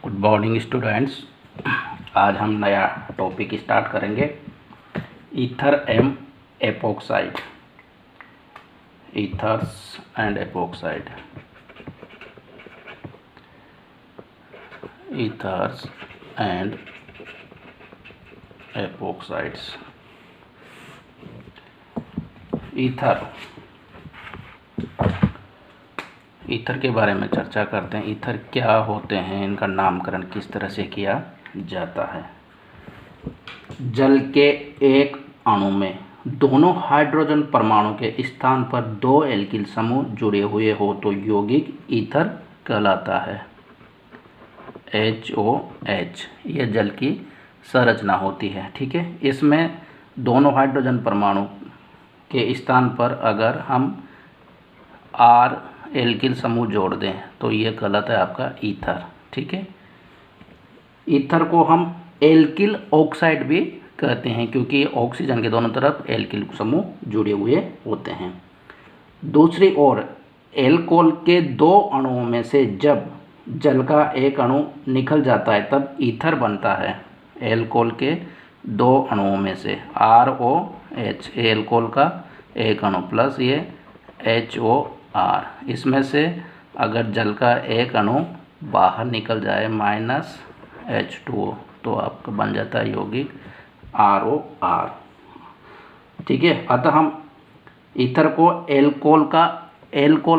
Good morning students. आज हम नया टॉपिक स्टार्ट करेंगे, ether and epoxide, ethers and epoxide, ethers and epoxides. ईथर के बारे में चर्चा करते हैं। ईथर क्या होते हैं, इनका नामकरण किस तरह से किया जाता है। जल के एक अणु में दोनों हाइड्रोजन परमाणु के स्थान पर दो एल्किल समूह जुड़े हुए हो तो यौगिक ईथर कहलाता है। HOH यह जल की संरचना होती है। ठीक है, इसमें दोनों हाइड्रोजन परमाणु के स्थान पर अगर हम R एल्किल समूह जोड़ दें तो ये कहलाता है आपका ईथर। ठीक है, ईथर को हम एल्किल ऑक्साइड भी कहते हैं क्योंकि ऑक्सीजन के दोनों तरफ एल्किल समूह जुड़े हुए होते हैं। दूसरी ओर एल्कोहल के दो अणुओं में से जब जल का एक अणु निकल जाता है तब ईथर बनता है। एल्कोहल के दो अणुओं में से ROH, एल्कोहल का एक अणु प्लस ये HOR, इसमें से अगर जल का एक अणु बाहर निकल जाए -H2O तो आपका बन जाता है यौगिक ROR। ठीक है, अतः हम ईथर को एल्कोहल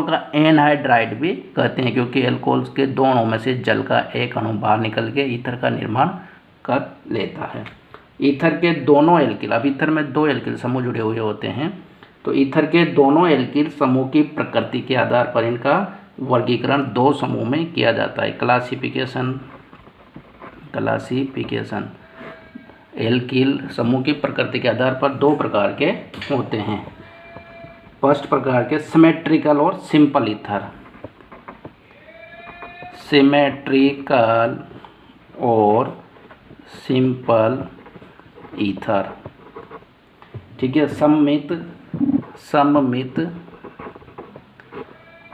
का एनहाइड्राइड भी कहते हैं क्योंकि एल्कोहल के दो अणुओं में से जल का एक अणु बाहर निकल के ईथर का निर्माण कर लेता है। ईथर के दोनों एल्किल, अब ईथर में दो एल्किल समूह जुड़े हुए होते हैं तो ईथर के दोनों एल्किल समूह की प्रकृति के आधार पर इनका वर्गीकरण दो समूह में किया जाता है। क्लासिफिकेशन एल्किल समूह की प्रकृति के आधार पर दो प्रकार के होते हैं। फर्स्ट प्रकार के सिमेट्रिकल और सिंपल ईथर। सिमेट्रिकल और सिंपल ईथर। ठीक है, सममित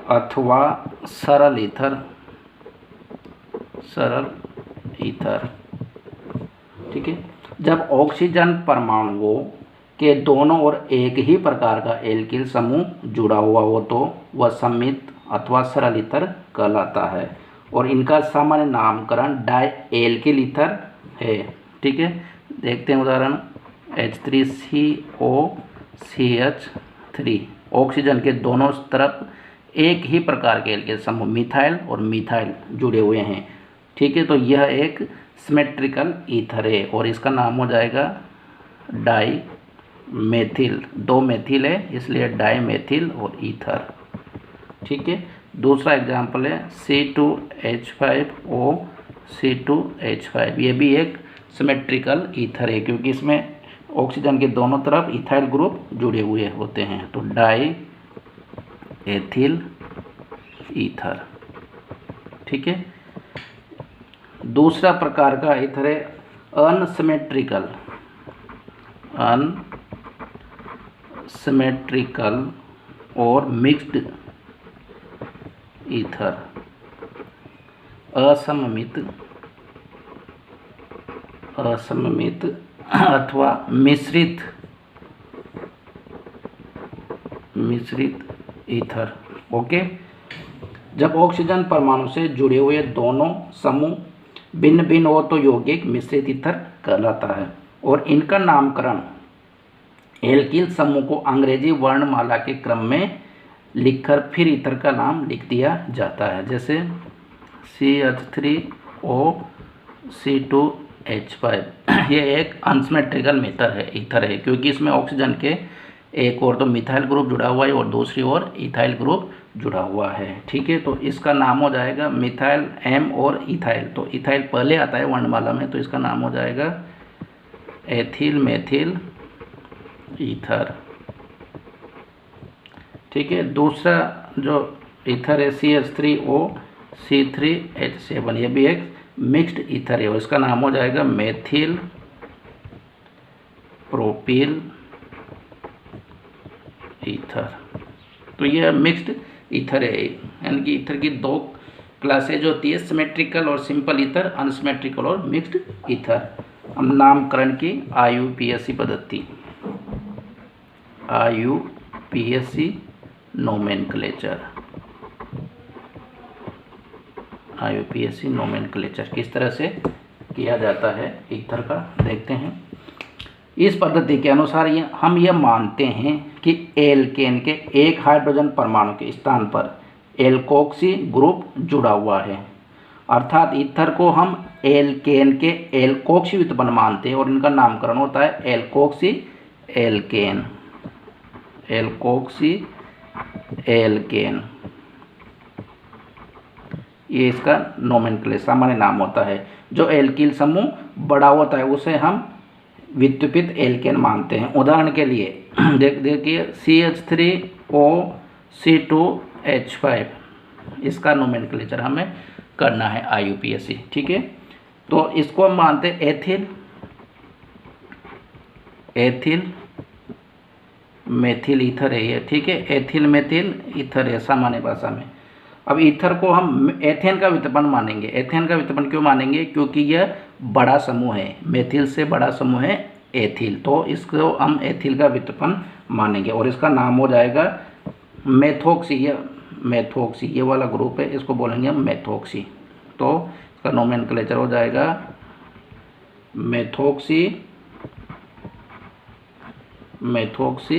अथवा सरल ईथर। ठीक है, जब ऑक्सीजन परमाणुओं के दोनों ओर एक ही प्रकार का एल्किल समूह जुड़ा हुआ हो तो वह सममित अथवा सरल ईथर कहलाता है और इनका सामान्य नामकरण डाई एल्किल ईथर है। ठीक है, देखते हैं उदाहरण H3COCH3, ऑक्सीजन के दोनों तरफ एक ही प्रकार के एल्किल समूह मिथाइल और मिथाइल जुड़े हुए हैं। ठीक है, तो यह एक सिमेट्रिकल ईथर है और इसका नाम हो जाएगा डाई मेथिल। दो मेथिल है इसलिए डाई मेथिल और ईथर। ठीक है, दूसरा एग्जाम्पल है C2H5O C2H5, ये भी एक सिमेट्रिकल ईथर है क्योंकि इसमें ऑक्सीजन के दोनों तरफ इथाइल ग्रुप जुड़े हुए होते हैं तो डाई एथिल ईथर। ठीक है, दूसरा प्रकार का ईथर है अनसिमेट्रिकल और मिक्स्ड ईथर। असममित अथवा मिश्रित ईथर। ओके, जब ऑक्सीजन परमाणु से जुड़े हुए दोनों समूह भिन्न भिन्न हो तो यौगिक मिश्रित ईथर कहलाता है और इनका नामकरण एल्किल समूह को अंग्रेजी वर्णमाला के क्रम में लिखकर फिर ईथर का नाम लिख दिया जाता है। जैसे CH3O C2H5, ये एक अनसिमेट्रिकल ईथर है क्योंकि इसमें ऑक्सीजन के एक और तो मिथाइल ग्रुप जुड़ा हुआ है और दूसरी ओर इथाइल ग्रुप जुड़ा हुआ है। ठीक है, तो इसका नाम हो जाएगा मिथाइल M और इथाइल, तो इथाइल पहले आता है वर्णमाला में तो इसका नाम हो जाएगा एथिल मेथिल ईथर। ठीक है, दूसरा जो ईथर है CH3O C3H7, ये भी एक मिक्स्ड ईथर है और इसका नाम हो जाएगा मेथिल प्रोपिल ईथर। तो यह मिक्स्ड ईथर है यानी कि ईथर की दो क्लासेज होती है सिमेट्रिकल और सिंपल ईथर, अनसिमेट्रिकल और मिक्स्ड ईथर। हम नामकरण की IUPAC पद्धति, IUPAC नोमेनक्लेचर, IUPAC नोमेनक्लेचर किस तरह से किया जाता है ईथर का देखते हैं। इस पद्धति के अनुसार हम यह मानते हैं कि एल्केन के एक हाइड्रोजन परमाणु के स्थान पर एल्कोक्सी ग्रुप जुड़ा हुआ है, अर्थात ईथर को हम एल्केन के एल्कोक्सी व्युत्पन्न मानते हैं और इनका नामकरण होता है एल्कोक्सी एल्केन, एल्कोक्सी एल्केन, ये इसका नोमेनक्लेचर सामान्य नाम होता है। जो एल्किल समूह बड़ा होता है उसे हम विद्युपित एल्केन मानते हैं। उदाहरण के लिए देखिए CH3OC2H5, इसका नोमेनक्लेचर हमें करना है IUPAC, ठीक है। तो इसको हम मानते हैं एथिल, एथिल मेथिल ईथर है ये, ठीक है, एथिल मेथिल ईथर है सामान्य भाषा में। अब ईथर को हम एथेन का व्युत्पन्न मानेंगे। एथेन का व्युत्पन्न क्यों मानेंगे? क्योंकि यह बड़ा समूह है, मेथिल से बड़ा समूह है एथिल, तो इसको हम एथिल का व्युत्पन्न मानेंगे और इसका नाम हो जाएगा मेथोक्सी। यह मेथोक्सी, ये वाला ग्रुप है, इसको बोलेंगे हम मेथोक्सी। तो इसका नोमेनक्लेचर हो जाएगा मेथोक्सी, मेथोक्सी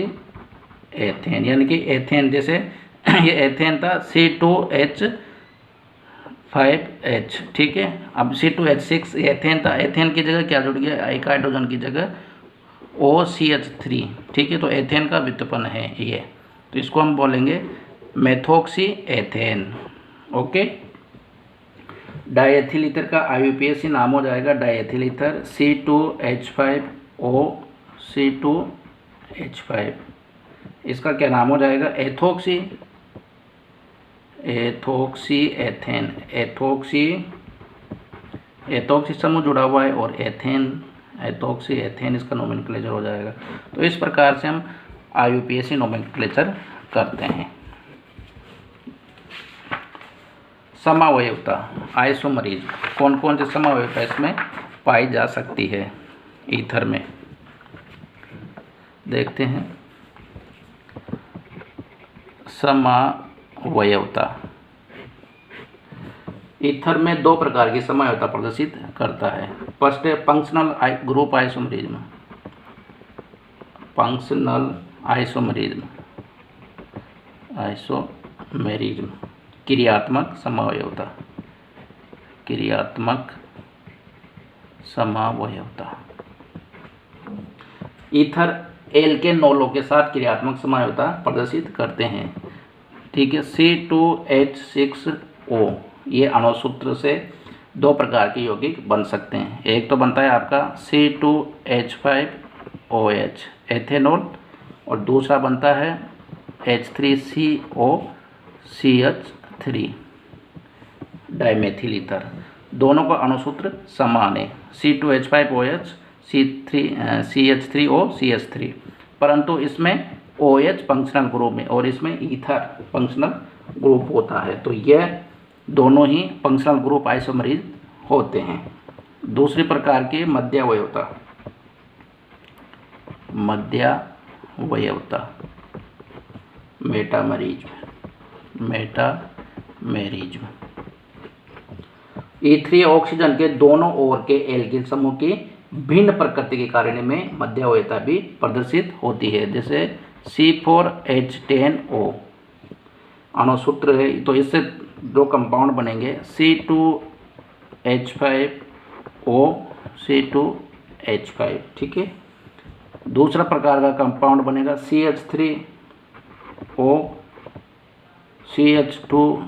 एथेन, यानी कि एथेन जैसे ये एथेन था C2H5H, ठीक है। अब C2H6 एथेन था, एथेन की जगह क्या जुड़ गया? एक हाइड्रोजन की जगह OCH3, ठीक है। तो एथेन का व्युत्पन्न है ये, तो इसको हम बोलेंगे मेथोक्सी एथेन, ओके। डायएथिल ईथर का IUPAC नाम हो जाएगा डायएथिल ईथर C2H5O C2H5, इसका क्या नाम हो जाएगा? Ethoxy, ethoxy ethane, ethoxy, ethoxy समूह जुड़ा हुआ है और एथेन, एथोक्सी एथेन इसका नोमेनक्लेचर हो जाएगा। तो इस प्रकार से हम IUPAC नोमेनक्लेचर करते हैं। समावयवता, आइसोमरिज्म, कौन कौन से समावयवता इसमें पाई जा सकती है ईथर में, देखते हैं। समावयवता, ईथर में दो प्रकार की समावयवता प्रदर्शित करता है। फर्स्ट है functional group isomerism, functional isomerism, isomerism, क्रियात्मक समावयवता, क्रियात्मक समावयवता। ईथर एल्केन नौलों के साथ क्रियात्मक समावयवता प्रदर्शित करते हैं, ठीक है। C2H6O, ये अणुसूत्र से दो प्रकार के यौगिक बन सकते हैं। एक तो बनता है आपका C2H5OH एथेनॉल और दूसरा बनता है H3COCH3 डाइमेथिल ईथर। दोनों का अणुसूत्र समान है, C2H5OH CH3OCH3, परंतु इसमें OH फंक्शनल ग्रुप में और इसमें ईथर फंक्शनल ग्रुप होता है, तो यह दोनों ही फंक्शनल ग्रुप आइसोमरिज्म होते हैं। दूसरी प्रकार की मध्यावयवता, मध्यावयवता, मेटामेरिज्म, मेटामेरिज्म। E3 ऑक्सीजन के दोनों ओर के एल्किल समूह की भिन्न प्रकृति के कारण में मध्यावयवता भी प्रदर्शित होती है। जैसे C4H10O अणुसूत्र है, तो इससे दो कंपाउंड बनेंगे C2H5O C2H5, ठीक है। दूसरा प्रकार का कंपाउंड बनेगा CH3O CH2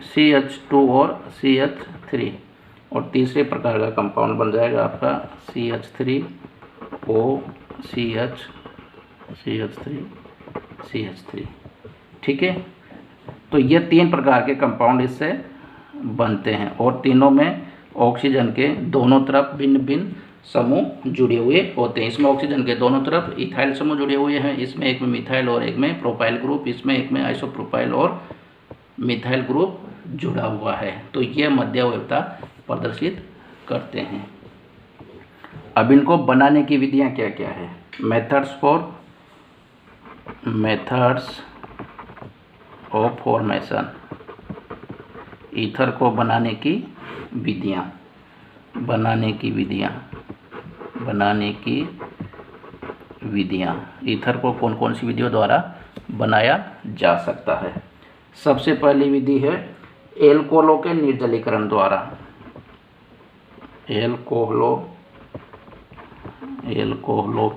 CH2 और CH3, और तीसरे प्रकार का कंपाउंड बन जाएगा आपका CH3O CH3, ठीक है। तो ये तीन प्रकार के कंपाउंड इससे बनते हैं और तीनों में ऑक्सीजन के दोनों तरफ भिन्न भिन्न समूह जुड़े हुए होते हैं। इसमें ऑक्सीजन के दोनों तरफ इथाइल समूह जुड़े हुए हैं, इसमें एक में मिथाइल और एक में प्रोपाइल ग्रुप, इसमें एक में आइसोप्रोपाइल और मिथाइल ग्रुप जुड़ा हुआ है। तो ये मध्यवयवता प्रदर्शित करते हैं। अब इनको बनाने की विधियां क्या क्या है? मेथड्स ऑफ फॉर्मेशन, ईथर को बनाने की विधियां, ईथर को कौन कौन सी विधियों द्वारा बनाया जा सकता है? सबसे पहली विधि है एल्कोहलों के निर्जलीकरण द्वारा। एल्कोहलों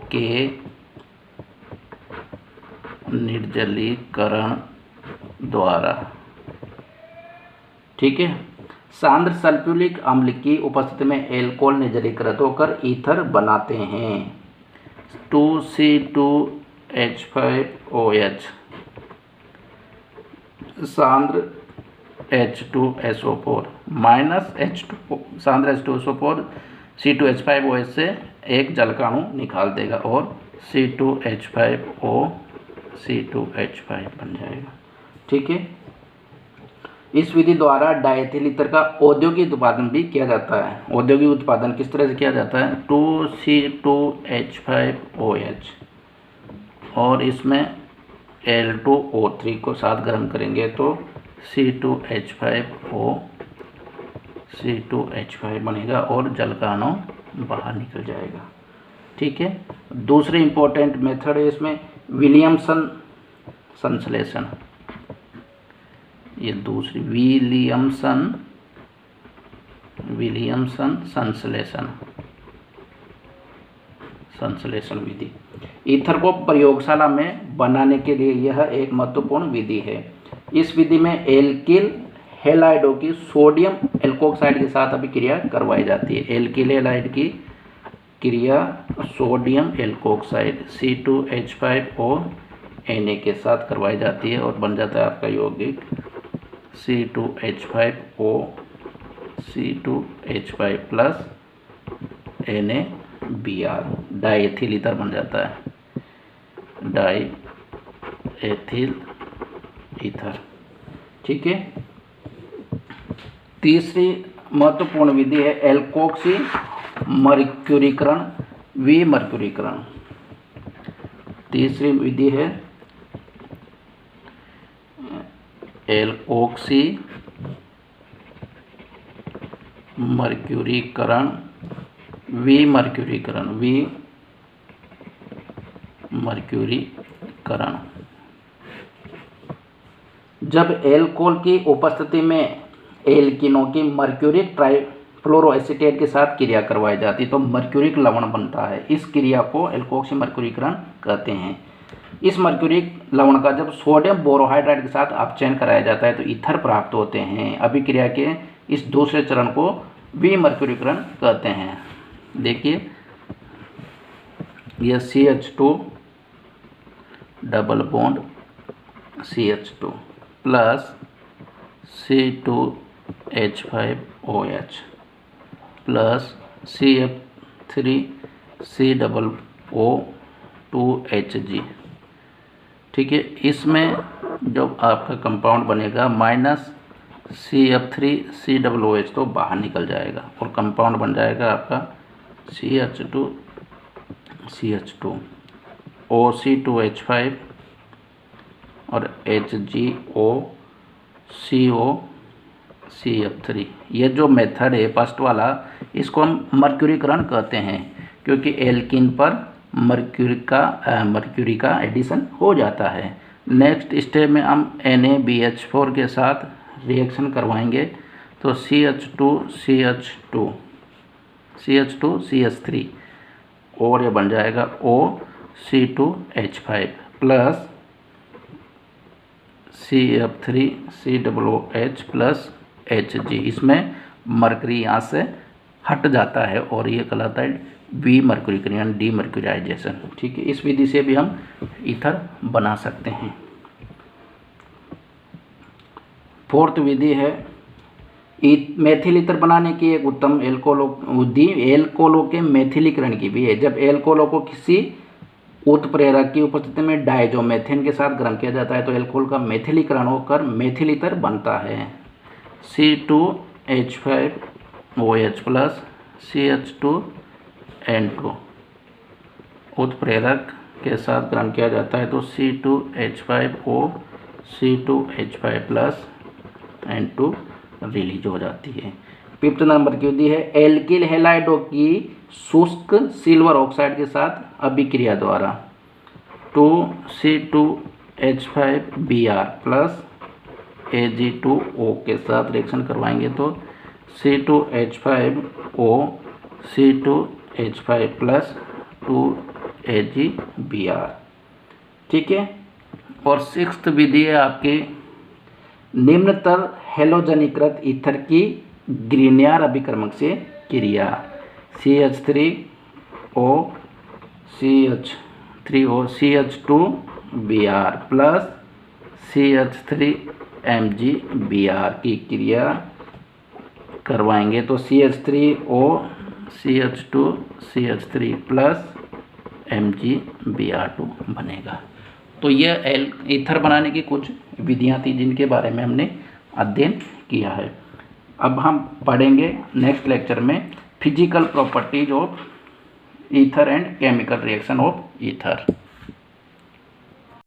के निर्जलीकरण द्वारा, ठीक है। सांद्र सल्फ्यूरिक अम्ल की उपस्थिति में एल्कोहल निर्जलीकृत होकर ईथर बनाते हैं। 2C2H5OH सांद्र H2SO4 minus H2 सांद्र H2SO4 C2H5OH से एक जल का अणु निकाल देगा और C2H5O C2H5 बन जाएगा, ठीक है। इस विधि द्वारा डायथिल ईथर का औद्योगिक उत्पादन भी किया जाता है। औद्योगिक उत्पादन किस तरह से किया जाता है? 2C2H5OH और इसमें L2O3 को साथ गर्म करेंगे तो C2H5O C2H5 बनेगा और जल का अणु बाहर निकल जाएगा, ठीक है। दूसरी इंपॉर्टेंट मेथड है इसमें विलियमसन संश्लेषण। ये दूसरी विलियमसन संश्लेषण विधि। ईथर को प्रयोगशाला में बनाने के लिए यह एक महत्वपूर्ण विधि है। इस विधि में एल्किल हैलाइडों की सोडियम एल्कोक्साइड के साथ अभिक्रिया करवाई जाती है। एल्किल हैलाइड की क्रिया सोडियम एल्कोक्साइड C2H5O Na के साथ करवाई जाती है और बन जाता है आपका यौगिक C2H5O C2H5 plus NaBr, diethyl ether बन जाता है, डाईएथिल ईथर, ठीक है। तीसरी महत्वपूर्ण विधि है एल्कोक्सी मर्क्यूरीकरण, विमर्क्यूरीकरण। तीसरी विधि है एल्कोक्सी मर्क्यूरीकरण, विमर्क्यूरीकरण। जब एल्कोहल की उपस्थिति में एल्किनों की मर्क्यूरिक ट्राइफ्लोरोएसीटेट के साथ क्रिया करवाई जाती है तो मर्क्यूरिक लवण बनता है। इस क्रिया को एल्कोक्सी मर्क्यूरीकरण कहते हैं। इस मर्क्यूरिक लवण का जब सोडियम बोरोहाइड्राइड के साथ अपचयन कराया जाता है तो ईथर प्राप्त होते हैं। अभिक्रिया के इस दूसरे चरण को विमर्क्यूरीकरण कहते हैं। देखिए यह CH2 double bond CH2 plus C2H5OH plus CF3COO2Hg, ठीक है। इसमें जब आपका कंपाउंड बनेगा माइनस CF3COOH तो बाहर निकल जाएगा और कंपाउंड बन जाएगा आपका CH2 OC2H5 और HgOCOCF3। ये जो मेथड है फर्स्ट वाला, इसको हम मर्क्यूरीकरण कहते हैं क्योंकि एल्किन पर मर्क्यूरी का एडिशन हो जाता है। नेक्स्ट स्टेप में हम NaBH4 के साथ रिएक्शन करवाएंगे तो CH2CH3 और ये बन जाएगा OC2H5 plus CF3COOH plus Hg। इसमें मर्करी यहाँ से हट जाता है और ये कहलाता है विमर्क्यूरीकरण, डीमर्क्यूराइजेशन, ठीक है। इस विधि से भी हम ईथर बना सकते हैं। फोर्थ विधि है मेथिल ईथर बनाने की एक उत्तम एल्कोहलों के मेथिलीकरण की भी है। जब एल्कोहलों को किसी उत्प्रेरक की उपस्थिति में डायजोमेथेन के साथ गर्म किया जाता है तो एल्कोहल का मेथिलीकरण होकर मेथिल ईथर बनता है। C2H5OH प्लस CH2N2 उत्प्रेरक के साथ ग्रहण किया जाता है तो C2H5O C2H5 plus N2 release हो जाती है। 5th नंबर की विधि है एल्किल हैलाइडों की शुष्क सिल्वर ऑक्साइड के साथ अभिक्रिया द्वारा 2C2H5Br प्लस Ag2O के साथ रिएक्शन करवाएंगे तो C2H5O C2H5 प्लस 2AgBr। ठीक है। और 6th विधि है आपके निम्नतर हेलोजनीकृत ईथर की ग्रीनियर अभिकर्मक से क्रिया CH3O CH3O CH2Br plus CH3MgBr की क्रिया करवाएंगे तो CH3O CH2 CH3 plus MgBr2 बनेगा। तो यह ईथर बनाने की कुछ विधियां थी जिनके बारे में हमने अध्ययन किया है। अब हम पढ़ेंगे नेक्स्ट लेक्चर में physical properties of ether and chemical reaction of ether.